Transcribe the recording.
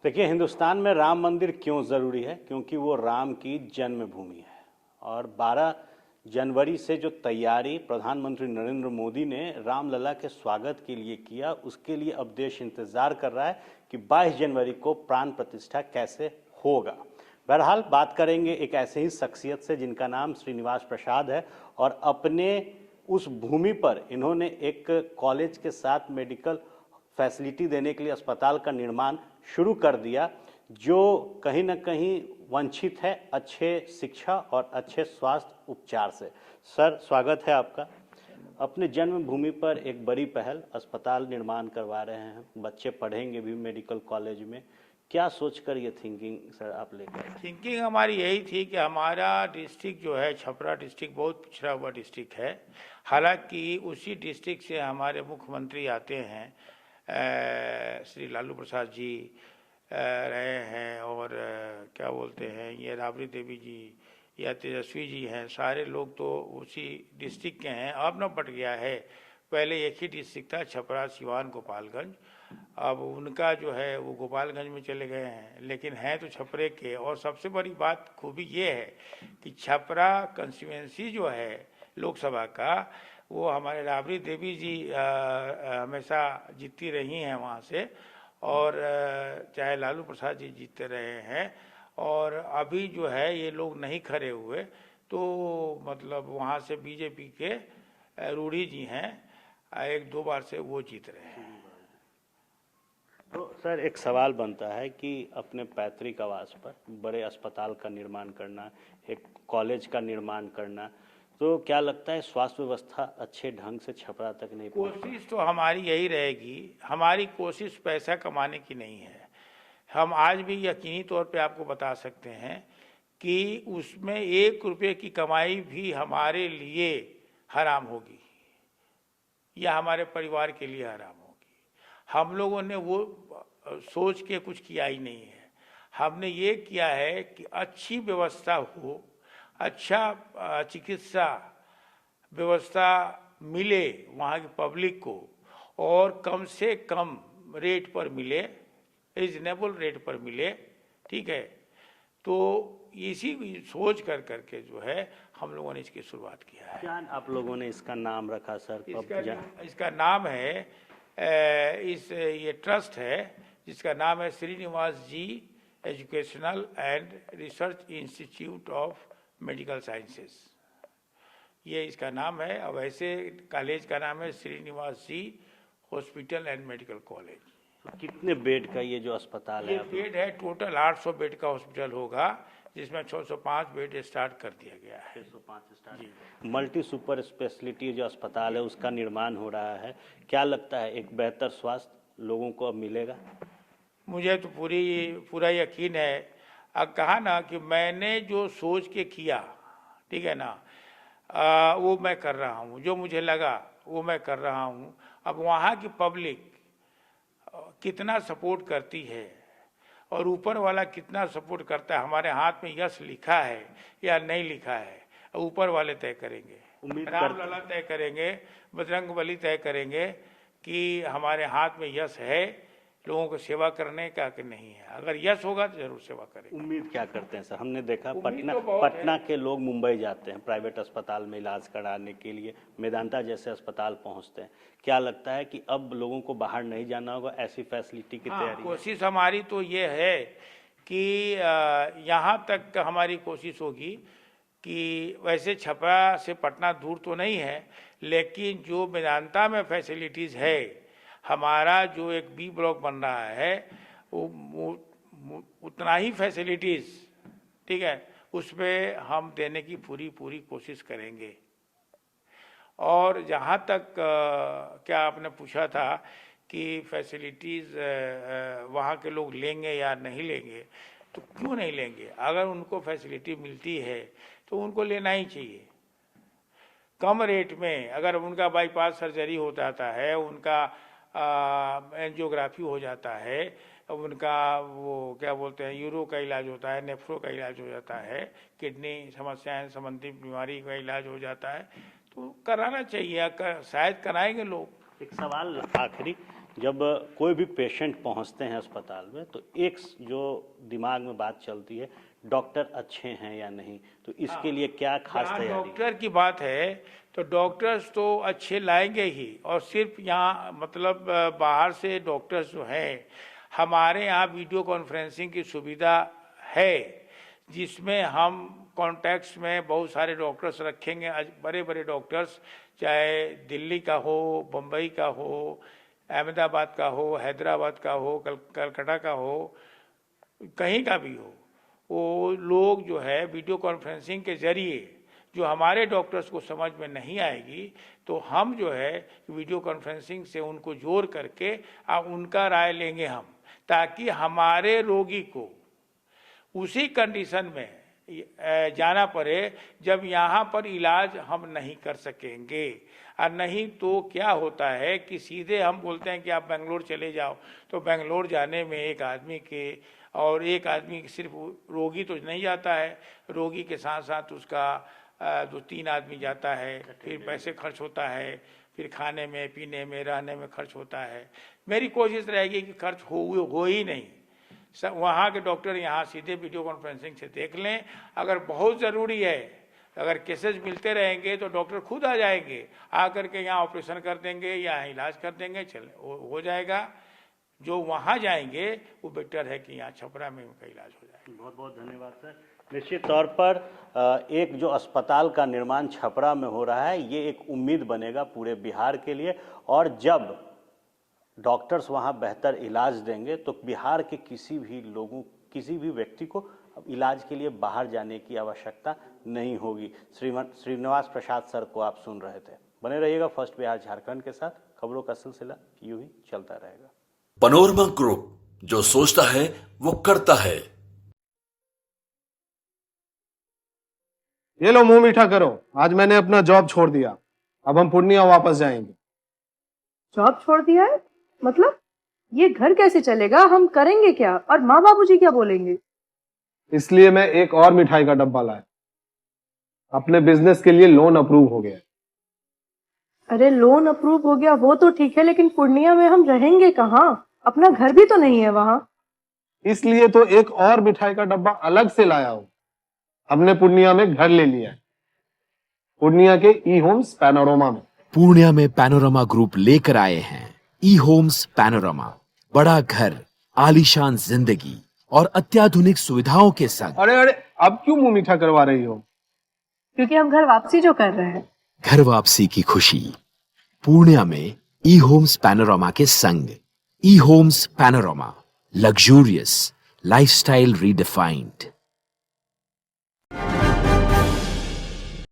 देखिए, हिंदुस्तान में राम मंदिर क्यों ज़रूरी है? क्योंकि वो राम की जन्मभूमि है। और 12 जनवरी से जो तैयारी प्रधानमंत्री नरेंद्र मोदी ने रामलला के स्वागत के लिए किया, उसके लिए अब देश इंतज़ार कर रहा है कि 22 जनवरी को प्राण प्रतिष्ठा कैसे होगा। बहरहाल बात करेंगे एक ऐसे ही शख्सियत से जिनका नाम श्रीनिवास प्रसाद है, और अपने उस भूमि पर इन्होंने एक कॉलेज के साथ मेडिकल फैसिलिटी देने के लिए अस्पताल का निर्माण शुरू कर दिया, जो कहीं ना कहीं वंचित है अच्छे शिक्षा और अच्छे स्वास्थ्य उपचार से। सर, स्वागत है आपका। अपने जन्मभूमि पर एक बड़ी पहल, अस्पताल निर्माण करवा रहे हैं, बच्चे पढ़ेंगे भी मेडिकल कॉलेज में। क्या सोचकर ये थिंकिंग सर आप लेकर? थिंकिंग हमारी यही थी कि हमारा डिस्ट्रिक्ट जो है छपरा डिस्ट्रिक्ट बहुत पिछड़ा हुआ डिस्ट्रिक्ट है। हालांकि उसी डिस्ट्रिक्ट से हमारे मुख्यमंत्री आते हैं, श्री लालू प्रसाद जी रहे हैं, और क्या बोलते हैं ये राबड़ी देवी जी या तेजस्वी जी हैं, सारे लोग तो उसी डिस्ट्रिक्ट के हैं। अब न बट गया है, पहले एक ही डिस्ट्रिक्ट था, छपरा सिवान गोपालगंज। अब उनका जो है वो गोपालगंज में चले गए हैं, लेकिन हैं तो छपरे के। और सबसे बड़ी बात खूबी ये है कि छपरा कंस्टिट्यूएंसी जो है लोकसभा का, वो हमारे राबड़ी देवी जी हमेशा जीतती रही हैं वहाँ से, और चाहे लालू प्रसाद जी जीतते रहे हैं। और अभी जो है ये लोग नहीं खड़े हुए, तो मतलब वहाँ से बीजेपी के रूढ़ी जी हैं, 1-2 बार से वो जीत रहे हैं। तो सर, एक सवाल बनता है कि अपने पैतृक आवास पर बड़े अस्पताल का निर्माण करना, एक कॉलेज का निर्माण करना, तो क्या लगता है स्वास्थ्य व्यवस्था अच्छे ढंग से छपरा तक नहीं पहुंच? कोशिश तो हमारी यही रहेगी। हमारी कोशिश पैसा कमाने की नहीं है। हम आज भी यकीनी तौर पे आपको बता सकते हैं कि उसमें 1 रुपये की कमाई भी हमारे लिए हराम होगी या हमारे परिवार के लिए हराम होगी। हम लोगों ने वो सोच के कुछ किया ही नहीं है। हमने ये किया है कि अच्छी व्यवस्था हो, अच्छा चिकित्सा व्यवस्था मिले वहाँ की पब्लिक को, और कम से कम रेट पर मिले, रिजनेबल रेट पर मिले, ठीक है। तो इसी सोच करके जो है हम लोगों ने इसकी शुरुआत किया है। क्या आप लोगों ने इसका नाम रखा सर? इसका नाम है ये ट्रस्ट है जिसका नाम है Srinivas ji educational and research institute of medical sciences, ये इसका नाम है। और वैसे कॉलेज का नाम है श्रीनिवास जी हॉस्पिटल एंड मेडिकल कॉलेज। तो कितने बेड का ये जो अस्पताल है? ये बेड है टोटल 800 बेड का हॉस्पिटल होगा, जिसमें 605 बेड स्टार्ट कर दिया गया है। 605 स्टार्ट। मल्टी सुपर स्पेशलिटी जो अस्पताल है उसका निर्माण हो रहा है। क्या लगता है एक बेहतर स्वास्थ्य लोगों को अब मिलेगा? मुझे तो पूरा यकीन है। अब कहा ना कि मैंने जो सोच के किया, ठीक है ना, वो मैं कर रहा हूँ। जो मुझे लगा वो मैं कर रहा हूँ। अब वहाँ की पब्लिक कितना सपोर्ट करती है और ऊपर वाला कितना सपोर्ट करता है, हमारे हाथ में यश लिखा है या नहीं लिखा है, ऊपर वाले तय करेंगे। रामलला तय करेंगे, बजरंगबली तय करेंगे कि हमारे हाथ में यश है लोगों को सेवा करने का कि नहीं है। अगर यश होगा तो जरूर सेवा करेंगे। उम्मीद क्या करते हैं सर? हमने देखा पटना के लोग मुंबई जाते हैं प्राइवेट अस्पताल में इलाज कराने के लिए, मेदांता जैसे अस्पताल पहुंचते हैं। क्या लगता है कि अब लोगों को बाहर नहीं जाना होगा, ऐसी फैसिलिटी की तैयारी? कोशिश हमारी तो ये है कि यहाँ तक हमारी कोशिश होगी कि वैसे छपरा से पटना दूर तो नहीं है, लेकिन जो मेदांता में फैसिलिटीज़ है, हमारा जो एक बी ब्लॉक बन रहा है, वो उतना ही फैसिलिटीज़, ठीक है, उसमें हम देने की पूरी कोशिश करेंगे। और जहाँ तक क्या आपने पूछा था कि फैसिलिटीज़ वहाँ के लोग लेंगे या नहीं लेंगे, तो क्यों नहीं लेंगे? अगर उनको फैसिलिटी मिलती है तो उनको लेना ही चाहिए। कम रेट में अगर उनका बाईपास सर्जरी हो जाता है, उनका एंजियोग्राफी हो जाता है, उनका वो क्या बोलते हैं यूरो का इलाज होता है, नेफ्रो का इलाज हो जाता है, किडनी समस्याएं संबंधी बीमारी का इलाज हो जाता है, तो कराना चाहिए। शायद कराएंगे लोग। एक सवाल आखिरी जब कोई भी पेशेंट पहुंचते हैं अस्पताल में तो एक जो दिमाग में बात चलती है, डॉक्टर अच्छे हैं या नहीं, तो इसके लिए क्या खास जहाँ तैयारी है? डॉक्टर की बात है तो डॉक्टर्स तो अच्छे लाएंगे ही, और सिर्फ यहाँ मतलब बाहर से डॉक्टर्स जो हैं, हमारे यहाँ वीडियो कॉन्फ्रेंसिंग की सुविधा है, जिसमें हम कॉन्टैक्ट्स में बहुत सारे डॉक्टर्स रखेंगे। बड़े बड़े डॉक्टर्स, चाहे दिल्ली का हो, बम्बई का हो, अहमदाबाद का हो, हैदराबाद का हो, कलकत्ता का हो, कहीं का भी हो, वो लोग जो है वीडियो कॉन्फ्रेंसिंग के जरिए, जो हमारे डॉक्टर्स को समझ में नहीं आएगी तो हम जो है वीडियो कॉन्फ्रेंसिंग से उनको जोड़ करके उनका राय लेंगे हम, ताकि हमारे रोगी को उसी कंडीशन में जाना पड़े जब यहाँ पर इलाज हम नहीं कर सकेंगे। और नहीं तो क्या होता है कि सीधे हम बोलते हैं कि आप बेंगलोर चले जाओ, तो बेंगलोर जाने में एक आदमी के, और एक आदमी सिर्फ रोगी तो नहीं जाता है, रोगी के साथ साथ उसका 2-3 आदमी जाता है, फिर पैसे खर्च होता है, फिर खाने में, पीने में, रहने में खर्च होता है। मेरी कोशिश रहेगी कि खर्च हो ही नहीं। सब वहाँ के डॉक्टर यहाँ सीधे वीडियो कॉन्फ्रेंसिंग से देख लें। अगर बहुत ज़रूरी है, अगर केसेस मिलते रहेंगे तो डॉक्टर खुद आ जाएंगे, आकर के यहाँ ऑपरेशन कर देंगे या इलाज कर देंगे, चले हो जाएगा। जो वहाँ जाएंगे वो बेटर है कि यहाँ छपरा में उनका इलाज हो जाए। बहुत बहुत धन्यवाद सर। निश्चित तौर पर एक जो अस्पताल का निर्माण छपरा में हो रहा है, ये एक उम्मीद बनेगा पूरे बिहार के लिए, और जब डॉक्टर्स वहाँ बेहतर इलाज देंगे तो बिहार के किसी भी व्यक्ति को अब इलाज के लिए बाहर जाने की आवश्यकता नहीं होगी। श्रीनिवास प्रसाद सर को आप सुन रहे थे। बने रहिएगा फर्स्ट बिहार झारखंड के साथ, खबरों का सिलसिला यूं ही चलता रहेगा। पैनोरमा ग्रुप, जो सोचता है वो करता है। ये लो, मुंह मीठा करो। आज मैंने अपना जॉब छोड़ दिया, अब हम पूर्णिया वापस जाएंगे। जॉब छोड़ दिया है? मतलब ये घर कैसे चलेगा? हम करेंगे क्या? और माँ बाबूजी क्या बोलेंगे? इसलिए मैं एक और मिठाई का डब्बा लाया। अपने बिजनेस के लिए लोन अप्रूव हो गया। अरे लोन अप्रूव हो गया वो तो ठीक है, लेकिन पूर्णिया में हम रहेंगे कहाँ? अपना घर भी तो नहीं है वहाँ। इसलिए तो एक और मिठाई का डब्बा अलग से लाया हूँ। हमने पूर्णिया में घर ले लिया है, पूर्णिया के ई होम्स पैनोरमा में। पूर्णिया में पैनोरमा ग्रुप लेकर आए हैं ई होम्स पैनोरमा। बड़ा घर, आलीशान जिंदगी और अत्याधुनिक सुविधाओं के संग। अरे अरे, अब क्यों मुंह मीठा करवा रही हो? क्योंकि हम घर वापसी जो कर रहे हैं। घर वापसी की खुशी पूर्णिया में ई होम्स पैनोरमा के संग। E homes panorama, luxurious lifestyle redefined.